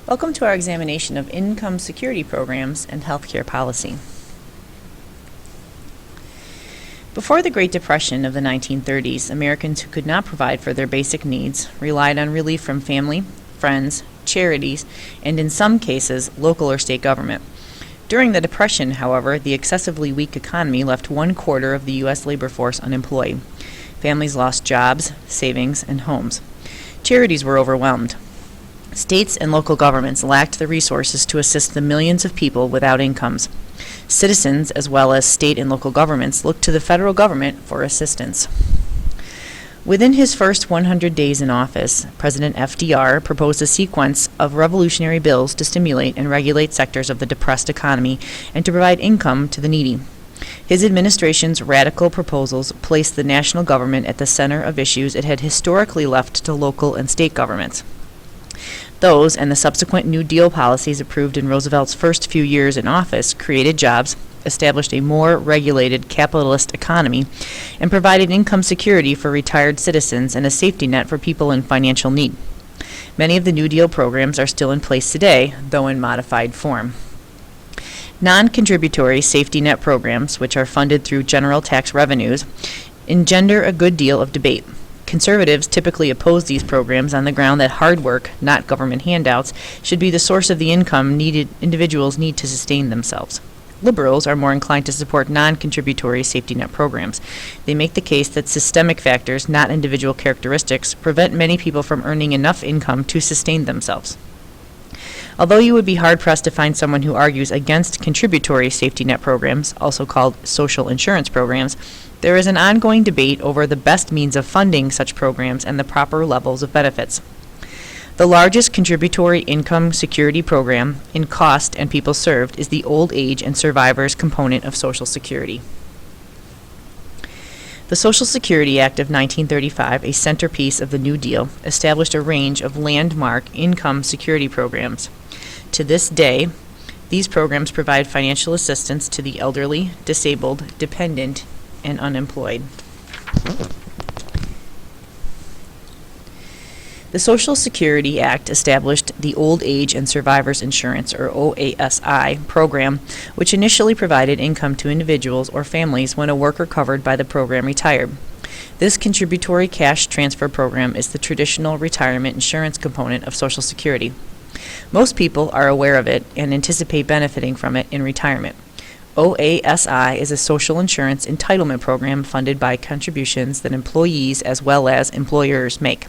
Welcome to our examination of income security programs and healthcare policy. Before the Great Depression of the 1930s, Americans who could not provide for their basic needs relied on relief from family, friends, charities, and in some cases, local or state government. During the Depression, however, the excessively weak economy left 1/4 of the U.S. labor force unemployed. Families lost jobs, savings, and homes. Charities were overwhelmed. States and local governments lacked the resources to assist the millions of people without incomes. Citizens, as well as state and local governments, looked to the federal government for assistance. Within his first 100 days in office, President FDR proposed a sequence of revolutionary bills to stimulate and regulate sectors of the depressed economy and to provide income to the needy. His administration's radical proposals placed the national government at the center of issues it had historically left to local and state governments. Those and the subsequent New Deal policies approved in Roosevelt's first few years in office created jobs, established a more regulated capitalist economy, and provided income security for retired citizens and a safety net for people in financial need. Many of the New Deal programs are still in place today, though in modified form. Non-contributory safety net programs, which are funded through general tax revenues, engender a good deal of debate. Conservatives typically oppose these programs on the ground that hard work, not government handouts, should be the source of the income individuals need to sustain themselves. Liberals are more inclined to support non-contributory safety net programs. They make the case that systemic factors, not individual characteristics, prevent many people from earning enough income to sustain themselves. Although you would be hard-pressed to find someone who argues against contributory safety net programs, also called social insurance programs, there is an ongoing debate over the best means of funding such programs and the proper levels of benefits. The largest contributory income security program in cost and people served is the old age and survivors component of Social Security. The Social Security Act of 1935, a centerpiece of the New Deal, established a range of landmark income security programs. To this day, these programs provide financial assistance to the elderly, disabled, dependent, and unemployed. The Social Security Act established the Old Age and Survivors Insurance, or OASI, program, which initially provided income to individuals or families when a worker covered by the program retired. This contributory cash transfer program is the traditional retirement insurance component of Social Security. Most people are aware of it and anticipate benefiting from it in retirement. OASI is a social insurance entitlement program funded by contributions that employees as well as employers make.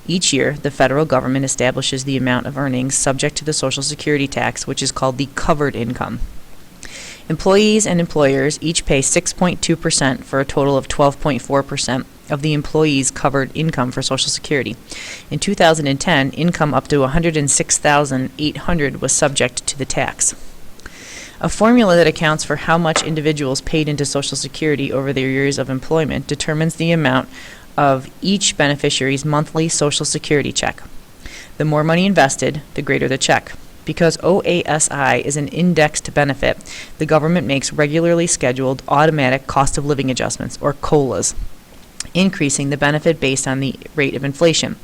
Each year, the federal government establishes the amount of earnings subject to the Social Security tax, which is called the covered income. Employees and employers each pay 6.2% for a total of 12.4% of the employee's covered income for Social Security. In 2010, income up to $106,800 was subject to the tax. A formula that accounts for how much individuals paid into Social Security over their years of employment determines the amount of each beneficiary's monthly Social Security check. The more money invested, the greater the check. Because OASI is an indexed benefit, the government makes regularly scheduled automatic cost of living adjustments, or COLAs, increasing the benefit based on the rate of inflation.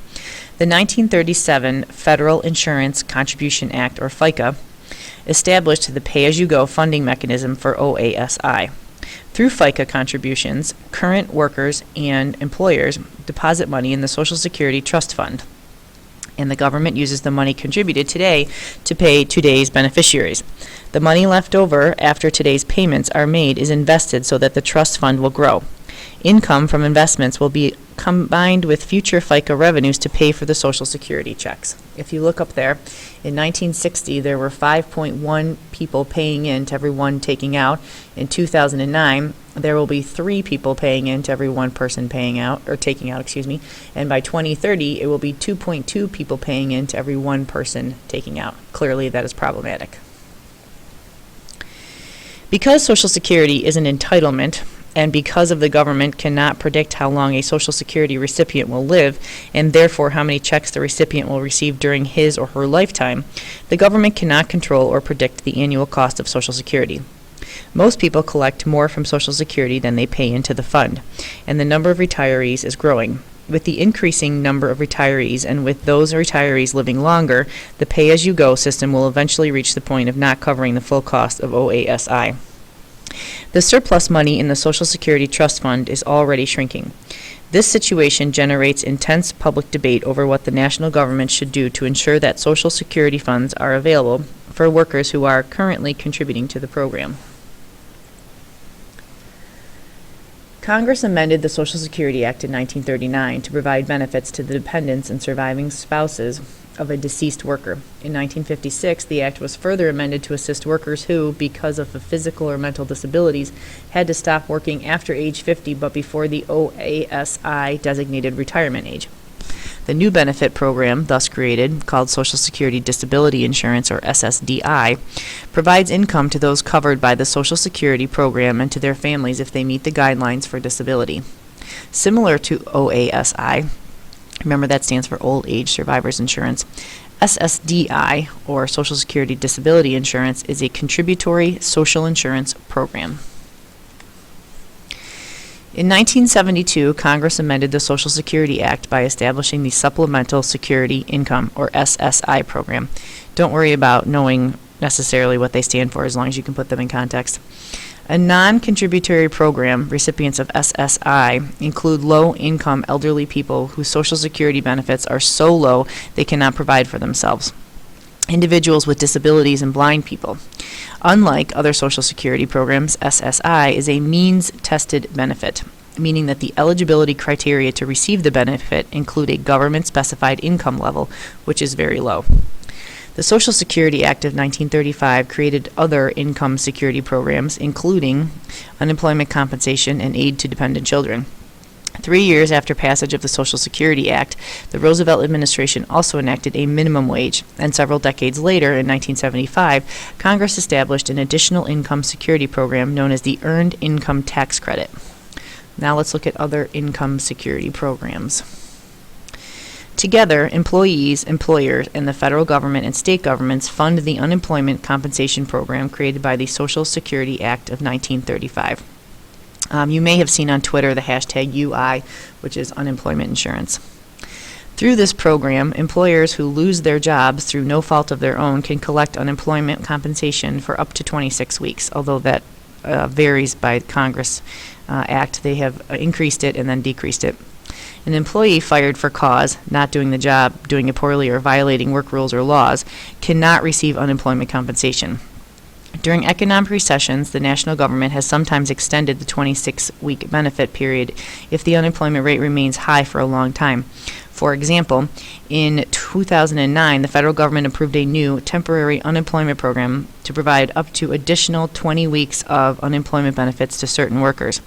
The 1937 Federal Insurance Contribution Act, or FICA, established the pay-as-you-go funding mechanism for OASI. Through FICA contributions, current workers and employers deposit money in the Social Security Trust Fund, and the government uses the money contributed today to pay today's beneficiaries. The money left over after today's payments are made is invested so that the trust fund will grow. Income from investments will be combined with future FICA revenues to pay for the Social Security checks. If you look up there, in 1960 there were 5.1 people paying in to every one taking out. In 2009 there will be 3 people paying in to every one person paying out, or taking out, and by 2030 it will be 2.2 people paying in to every one person taking out. Clearly that is problematic. Because Social Security is an entitlement, and because of the government cannot predict how long a Social Security recipient will live, and therefore how many checks the recipient will receive during his or her lifetime, the government cannot control or predict the annual cost of Social Security. Most people collect more from Social Security than they pay into the fund, and the number of retirees is growing. With the increasing number of retirees and with those retirees living longer, the pay-as-you-go system will eventually reach the point of not covering the full cost of OASI. The surplus money in the Social Security Trust Fund is already shrinking. This situation generates intense public debate over what the national government should do to ensure that Social Security funds are available for workers who are currently contributing to the program. Congress amended the Social Security Act in 1939 to provide benefits to the dependents and surviving spouses of a deceased worker. In 1956, the act was further amended to assist workers who, because of the physical or mental disabilities, had to stop working after age 50 but before the OASI designated retirement age. The new benefit program, thus created, called Social Security Disability Insurance, or SSDI, provides income to those covered by the Social Security program and to their families if they meet the guidelines for disability. Similar to OASI, remember that stands for Old Age Survivors Insurance, SSDI, or Social Security Disability Insurance, is a contributory social insurance program. In 1972, Congress amended the Social Security Act by establishing the Supplemental Security Income, or SSI program. Don't worry about knowing necessarily what they stand for as long as you can put them in context. A non-contributory program, recipients of SSI, include low-income elderly people whose Social Security benefits are so low they cannot provide for themselves. Individuals with disabilities and blind people. Unlike other Social Security programs, SSI is a means-tested benefit, meaning that the eligibility criteria to receive the benefit include a government-specified income level, which is very low. The Social Security Act of 1935 created other income security programs, including unemployment compensation and aid to dependent children. 3 years after passage of the Social Security Act, the Roosevelt administration also enacted a minimum wage, and several decades later, in 1975, Congress established an additional income security program known as the Earned Income Tax Credit. Now let's look at other income security programs. Together, employees, employers, and the federal government and state governments fund the unemployment compensation program created by the Social Security Act of 1935. You may have seen on Twitter the hashtag UI, which is unemployment insurance. Through this program, employers who lose their jobs through no fault of their own can collect unemployment compensation for up to 26 weeks, although that varies by Congress Act. They have increased it and then decreased it. An employee fired for cause, not doing the job, doing it poorly, or violating work rules or laws, cannot receive unemployment compensation. During economic recessions, the national government has sometimes extended the 26-week benefit period if the unemployment rate remains high for a long time. For example, in 2009, the federal government approved a new temporary unemployment program to provide up to additional 20 weeks of unemployment benefits to certain workers.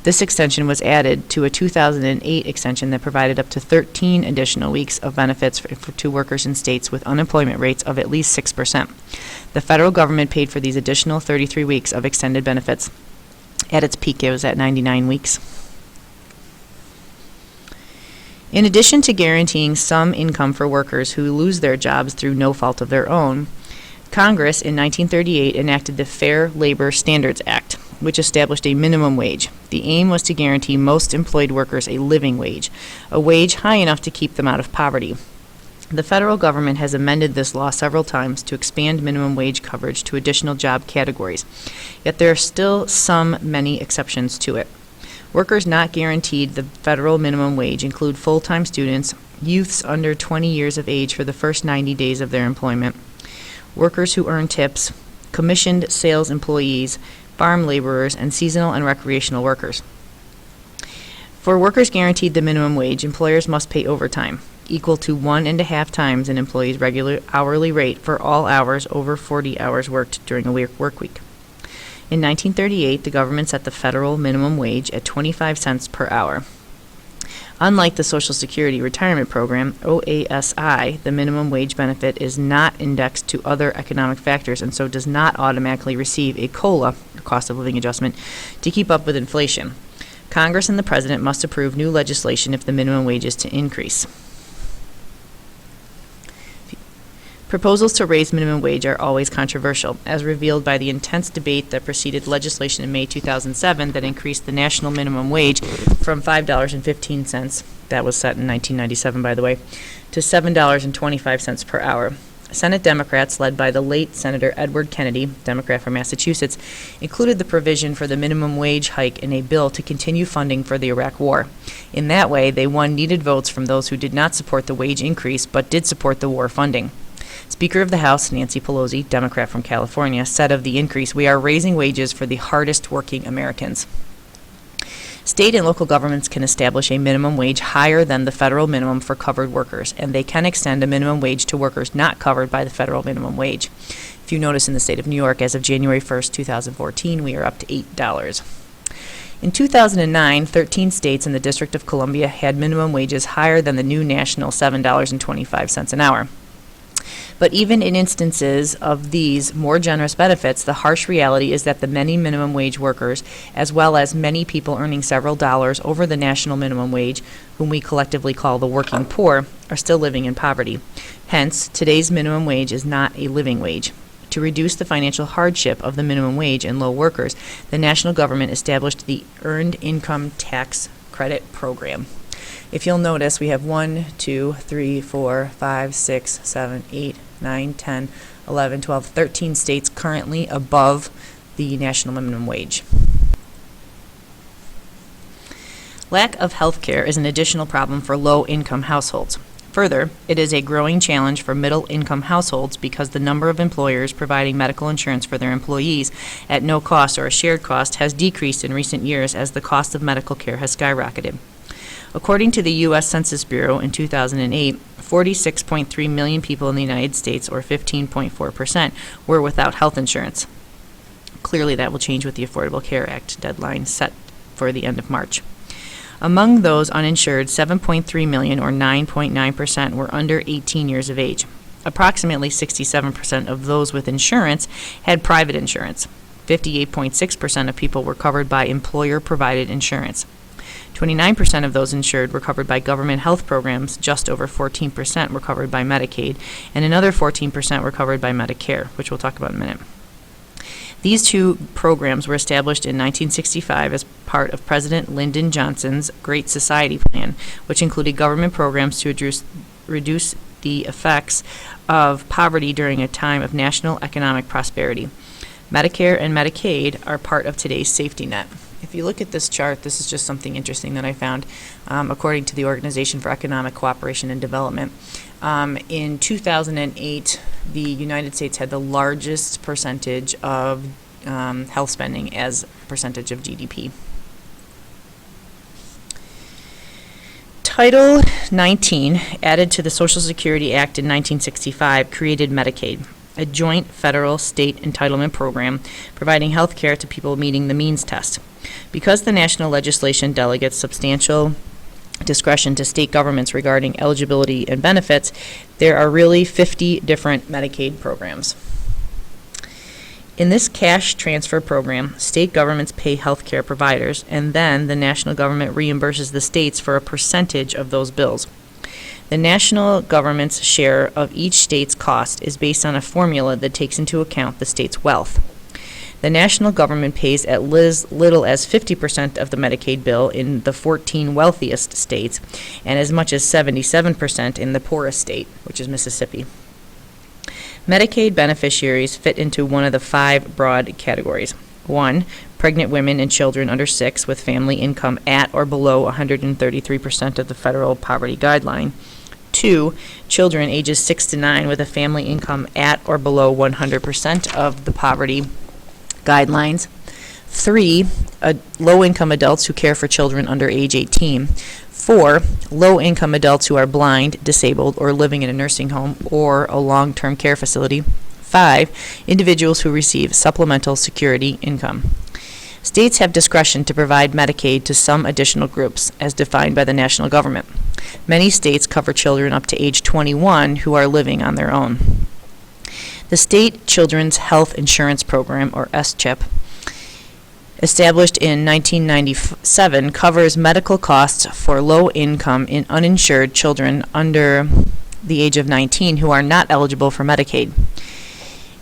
This extension was added to a 2008 extension that provided up to 13 additional weeks of benefits to workers in states with unemployment rates of at least 6%. The federal government paid for these additional 33 weeks of extended benefits. At its peak, it was at 99 weeks. In addition to guaranteeing some income for workers who lose their jobs through no fault of their own, Congress in 1938 enacted the Fair Labor Standards Act, which established a minimum wage. The aim was to guarantee most employed workers a living wage, a wage high enough to keep them out of poverty. The federal government has amended this law several times to expand minimum wage coverage to additional job categories, yet there are still many exceptions to it. Workers not guaranteed the federal minimum wage include full-time students, youths under 20 years of age for the first 90 days of their employment, workers who earn tips, commissioned sales employees, farm laborers, and seasonal and recreational workers. For workers guaranteed the minimum wage, employers must pay overtime, equal to 1.5 times an employee's regular hourly rate for all hours over 40 hours worked during a work week. In 1938, the government set the federal minimum wage at 25 cents per hour. Unlike the Social Security Retirement Program, OASI, the minimum wage benefit is not indexed to other economic factors and so does not automatically receive a COLA, or cost of living adjustment, to keep up with inflation. Congress and the President must approve new legislation if the minimum wage is to increase. Proposals to raise minimum wage are always controversial, as revealed by the intense debate that preceded legislation in May 2007 that increased the national minimum wage from $5.15, that was set in 1997, by the way, to $7.25 per hour. Senate Democrats, led by the late Senator Edward Kennedy, Democrat from Massachusetts, included the provision for the minimum wage hike in a bill to continue funding for the Iraq War. In that way, they won needed votes from those who did not support the wage increase but did support the war funding. Speaker of the House, Nancy Pelosi, Democrat from California, said of the increase, "We are raising wages for the hardest working Americans." State and local governments can establish a minimum wage higher than the federal minimum for covered workers, and they can extend a minimum wage to workers not covered by the federal minimum wage. If you notice, in the state of New York, as of January 1st, 2014, we are up to $8. In 2009, 13 states and the District of Columbia had minimum wages higher than the new national $7.25 an hour. But even in instances of these more generous benefits, the harsh reality is that the many minimum wage workers, as well as many people earning several dollars over the national minimum wage, whom we collectively call the working poor, are still living in poverty. Hence, today's minimum wage is not a living wage. To reduce the financial hardship of the minimum wage and low workers, the national government established the Earned Income Tax Credit Program. If you'll notice, we have 1, 2, 3, 4, 5, 6, 7, 8, 9, 10, 11, 12, 13 states currently above the national minimum wage. Lack of health care is an additional problem for low-income households. Further, it is a growing challenge for middle-income households because the number of employers providing medical insurance for their employees at no cost or a shared cost has decreased in recent years as the cost of medical care has skyrocketed. According to the U.S. Census Bureau in 2008, 46.3 million people in the United States, or 15.4%, were without health insurance. Clearly, that will change with the Affordable Care Act deadline set for the end of March. Among those uninsured, 7.3 million, or 9.9%, were under 18 years of age. Approximately 67% of those with insurance had private insurance. 58.6% of people were covered by employer-provided insurance. 29% of those insured were covered by government health programs, just over 14% were covered by Medicaid, and another 14% were covered by Medicare, which we'll talk about in a minute. These two programs were established in 1965 as part of President Lyndon Johnson's Great Society Plan, which included government programs to reduce the effects of poverty during a time of national economic prosperity. Medicare and Medicaid are part of today's safety net. If you look at this chart, this is just something interesting that I found. According to the Organization for Economic Cooperation and Development, in 2008, the United States had the largest percentage of health spending as a percentage of GDP. Title 19, added to the Social Security Act in 1965, created Medicaid, a joint federal-state entitlement program providing health care to people meeting the means test. Because the national legislation delegates substantial discretion to state governments regarding eligibility and benefits, there are really 50 different Medicaid programs. In this cash transfer program, state governments pay health care providers, and then the national government reimburses the states for a percentage of those bills. The national government's share of each state's cost is based on a formula that takes into account the state's wealth. The national government pays as little as 50% of the Medicaid bill in the 14 wealthiest states, and as much as 77% in the poorest state, which is Mississippi. Medicaid beneficiaries fit into one of the 5 broad categories. 1, pregnant women and children under 6 with family income at or below 133% of the federal poverty guideline. 2, children ages 6 to 9 with a family income at or below 100% of the poverty guidelines. 3, low-income adults who care for children under age 18. 4, low-income adults who are blind, disabled, or living in a nursing home or a long-term care facility. 5, individuals who receive supplemental security income. States have discretion to provide Medicaid to some additional groups, as defined by the national government. Many states cover children up to age 21 who are living on their own. The State Children's Health Insurance Program, or SCHIP, established in 1997, covers medical costs for low-income and uninsured children under the age of 19 who are not eligible for Medicaid.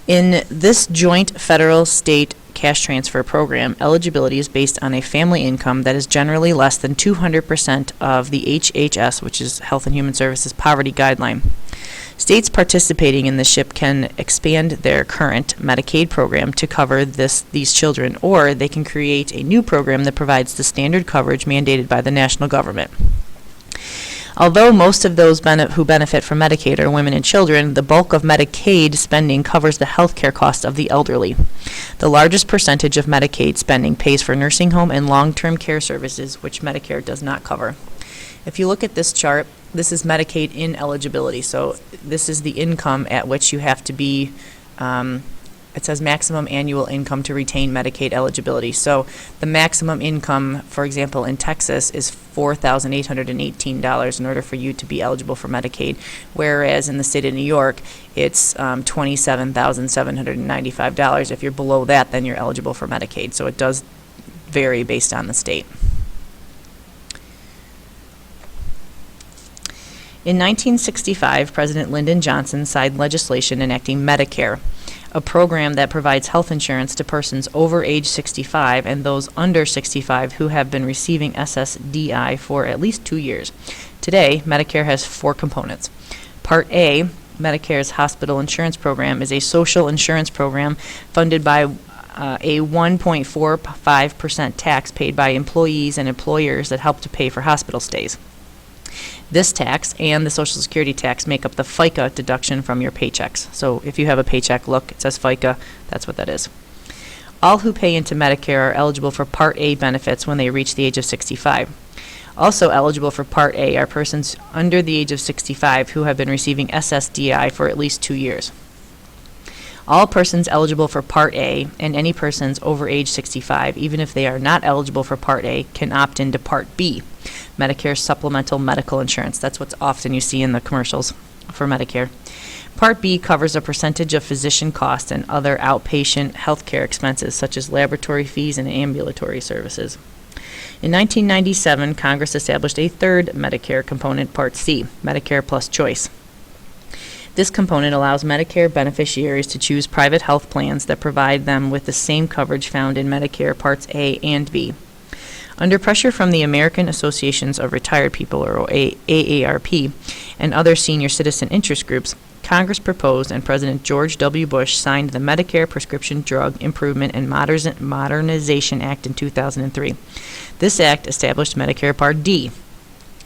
In this joint federal-state cash transfer program, eligibility is based on a family income that is generally less than 200% of the HHS, which is Health and Human Services poverty guideline. States participating in the SHIP can expand their current Medicaid program to cover these children, or they can create a new program that provides the standard coverage mandated by the national government. Although most of those who benefit from Medicaid are women and children, the bulk of Medicaid spending covers the health care costs of the elderly. The largest percentage of Medicaid spending pays for nursing home and long-term care services, which Medicare does not cover. If you look at this chart, this is Medicaid ineligibility. So this is the income at which you have to be, it says maximum annual income to retain Medicaid eligibility. So the maximum income, for example, in Texas is $4,818 in order for you to be eligible for Medicaid, whereas in the state of New York, it's $27,795. If you're below that, then you're eligible for Medicaid. So it does vary based on the state. In 1965, President Lyndon Johnson signed legislation enacting Medicare, a program that provides health insurance to persons over age 65 and those under 65 who have been receiving SSDI for at least 2 years. Today, Medicare has 4 components. Part A, Medicare's hospital insurance program, is a social insurance program funded by a 1.45% tax paid by employees and employers that help to pay for hospital stays. This tax and the Social Security tax make up the FICA deduction from your paychecks. So if you have a paycheck, look, it says FICA, that's what that is. All who pay into Medicare are eligible for Part A benefits when they reach the age of 65. Also eligible for Part A are persons under the age of 65 who have been receiving SSDI for at least 2 years. All persons eligible for Part A and any persons over age 65, even if they are not eligible for Part A, can opt into Part B, Medicare supplemental medical insurance. That's what's often you see in the commercials for Medicare. Part B covers a percentage of physician costs and other outpatient health care expenses, such as laboratory fees and ambulatory services. In 1997, Congress established a third Medicare component, Part C, Medicare Plus Choice. This component allows Medicare beneficiaries to choose private health plans that provide them with the same coverage found in Medicare Parts A and B. Under pressure from the American Associations of Retired People, or AARP, and other senior citizen interest groups, Congress proposed and President George W. Bush signed the Medicare Prescription Drug Improvement and Modernization Act in 2003. This act established Medicare Part D,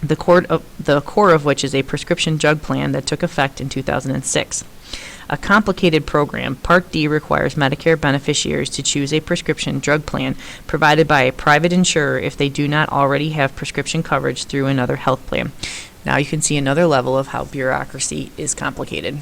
the core of which is a prescription drug plan that took effect in 2006. A complicated program, Part D requires Medicare beneficiaries to choose a prescription drug plan provided by a private insurer if they do not already have prescription coverage through another health plan. Now you can see another level of how bureaucracy is complicated.